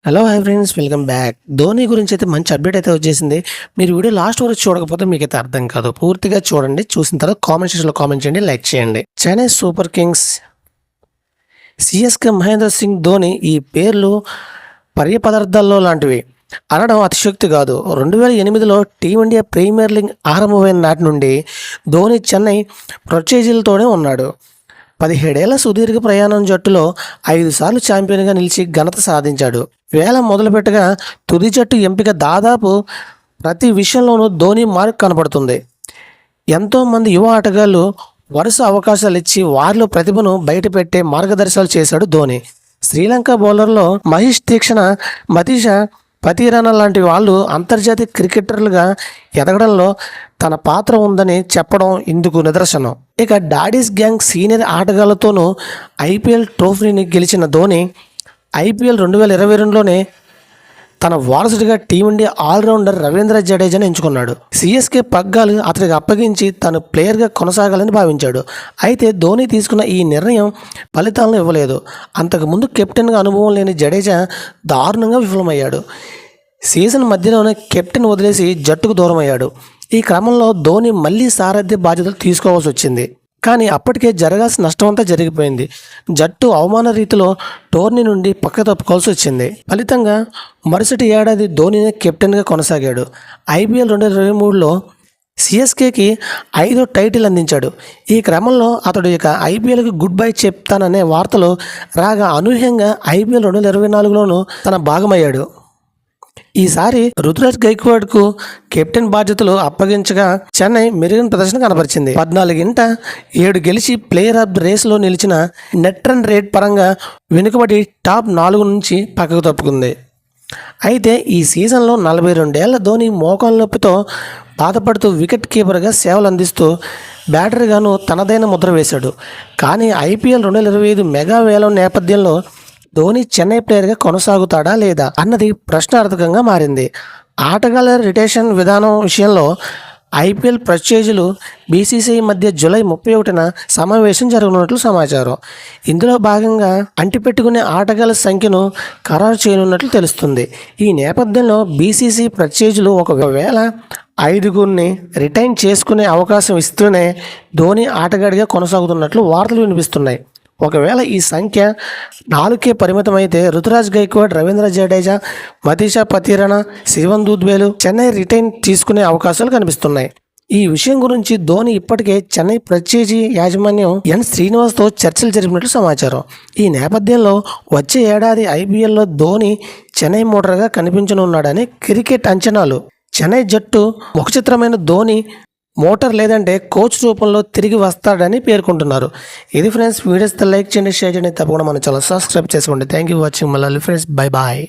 Hello hi friends, welcome back. Dhoni గురించి అయితే మంచి అప్డేట్ అయితే వచ్చేసింది. మీరు వీడియో లాస్ట్ వరకు చూడకపోతే మీకైతే అర్థం కాదు. పూర్తిగా చూడండి. చూసిన తర్వాత కామెంట్ సెక్షన్లో కామెంట్ చేయండి, లైక్ చేయండి. Chennai super kings, CSK Mahendra Singh Dhoni ఈ పేర్లు పర్యపదార్థాల్లో లాంటివి అనడం అతిశయోక్తి కాదు. 2008లో టీమిండియా ప్రీమియర్ లీగ్ ఆరంభమైన నాటి నుండి ధోని చెన్నై ఫ్రాంచైజీలతోనే ఉన్నాడు. 17 ఏళ్ల సుదీర్ఘ ప్రయాణం జట్టులో 5 సార్లు ఛాంపియన్గా నిలిచి ఘనత సాధించాడు. వేళ మొదలుపెట్టగా తుది జట్టు ఎంపిక దాదాపు ప్రతి విషయంలోనూ ధోని మార్క్ కనపడుతుంది. ఎంతోమంది యువ ఆటగాళ్లు వరుస అవకాశాలు ఇచ్చి వారిలో ప్రతిభను బయటపెట్టే మార్గదర్శకాలు చేశాడు ధోని. శ్రీలంక బౌలర్లో మహేష్ తీక్షణ, మతీష పతిరానా లాంటి వాళ్ళు అంతర్జాతీయ క్రికెటర్లుగా ఎదగడంలో తన పాత్ర ఉందని చెప్పడం ఇందుకు నిదర్శనం. ఇక డాడీస్ గ్యాంగ్ సీనియర్ ఆటగాళ్లతోనూ ఐపీఎల్ ట్రోఫీని గెలిచిన ధోని ఐపీఎల్ 2022లోనే తన వారసుడిగా టీమిండియా ఆల్రౌండర్ రవీంద్ర జడేజాను ఎంచుకున్నాడు. సిఎస్కే పగ్గాలు అతనికి అప్పగించి తను ప్లేయర్గా కొనసాగాలని భావించాడు. అయితే ధోని తీసుకున్న ఈ నిర్ణయం ఫలితాలను ఇవ్వలేదు. అంతకుముందు కెప్టెన్గా అనుభవం లేని జడేజా దారుణంగా విఫలమయ్యాడు. సీజన్ మధ్యలోనే కెప్టెన్ వదిలేసి జట్టుకు దూరమయ్యాడు. ఈ క్రమంలో ధోని మళ్లీ సారథ్య బాధ్యతలు తీసుకోవాల్సి వచ్చింది. కానీ అప్పటికే జరగాల్సిన నష్టం అంతా జరిగిపోయింది. జట్టు అవమాన రీతిలో టోర్నీ నుండి పక్క తప్పుకోవాల్సి వచ్చింది. ఫలితంగా మరుసటి ఏడాది ధోనినే కెప్టెన్గా కొనసాగాడు. ఐపీఎల్ 2023లో సిఎస్కేకి 5వ టైటిల్ అందించాడు. ఈ క్రమంలో అతడు ఇక ఐపీఎల్కి గుడ్ బై చెప్తాననే వార్తలు రాగా అనూహ్యంగా ఐపీఎల్ 2024లోనూ తన భాగమయ్యాడు. ఈసారి రుతురాజ్ గైక్వాడ్కు కెప్టెన్ బాధ్యతలు అప్పగించగా చెన్నై మెరుగైన ప్రదర్శన కనబరిచింది. 14 గెలిచి ప్లేయర్ ఆఫ్ ది రేస్లో నిలిచిన నెట్ రన్ రేట్ పరంగా వెనుకబడి టాప్ 4 నుంచి పక్కకు తప్పుకుంది. అయితే ఈ సీజన్లో 42 ఏళ్ల ధోని మోకాలు నొప్పితో బాధపడుతూ వికెట్ కీపర్గా సేవలు అందిస్తూ బ్యాటర్గాను తనదైన ముద్ర వేశాడు. కానీ ఐపీఎల్ 2025 మెగా వేలం నేపథ్యంలో ధోని చెన్నై ప్లేయర్గా కొనసాగుతాడా లేదా అన్నది ప్రశ్నార్థకంగా మారింది. ఆటగాళ్ల రిటేషన్ విధానం విషయంలో ఐపీఎల్ ఫ్రాంచైజీలు బీసీసీఐ మధ్య జూలై 31న సమావేశం జరగనున్నట్లు సమాచారం. ఇందులో భాగంగా అంటిపెట్టుకునే ఆటగాళ్ల సంఖ్యను ఖరారు చేయనున్నట్లు తెలుస్తుంది. ఈ నేపథ్యంలో బీసీసీ ఫ్రాంచైజీలు ఒకవేళ 5గురిని రిటైన్ చేసుకునే అవకాశం ఇస్తూనే ధోని ఆటగాడిగా కొనసాగుతున్నట్లు వార్తలు వినిపిస్తున్నాయి. ఒకవేళ ఈ సంఖ్య 4కే పరిమితమైతే రుతురాజ్ గైక్వాడ్, రవీంద్ర జడేజా, మతీష పతిరానా, శివన్ దూద్వేలు చెన్నై రిటైన్ తీసుకునే అవకాశాలు కనిపిస్తున్నాయి. ఈ విషయం గురించి ధోని ఇప్పటికే చెన్నై ఫ్రాంచైజీ యాజమాన్యం ఎన్ శ్రీనివాస్తో చర్చలు జరిపినట్లు సమాచారం. ఈ నేపథ్యంలో వచ్చే ఏడాది ఐపీఎల్లో ధోని చెన్నై మోటార్గా కనిపించనున్నాడని క్రికెట్ అంచనాలు. చెన్నై జట్టు ముఖచిత్రమైన ధోని మోటార్ లేదంటే కోచ్ రూపంలో తిరిగి వస్తాడని పేర్కొంటున్నారు. ఇది ఫ్రెండ్స్, వీడియోస్ లైక్ చేయండి, షేర్ చేయండి, తప్పకుండా మన ఛానల్ సబ్స్క్రైబ్ చేసుకోండి. Thank you watching. మళ్ళీ ఫ్రెండ్స్, బై బాయ్.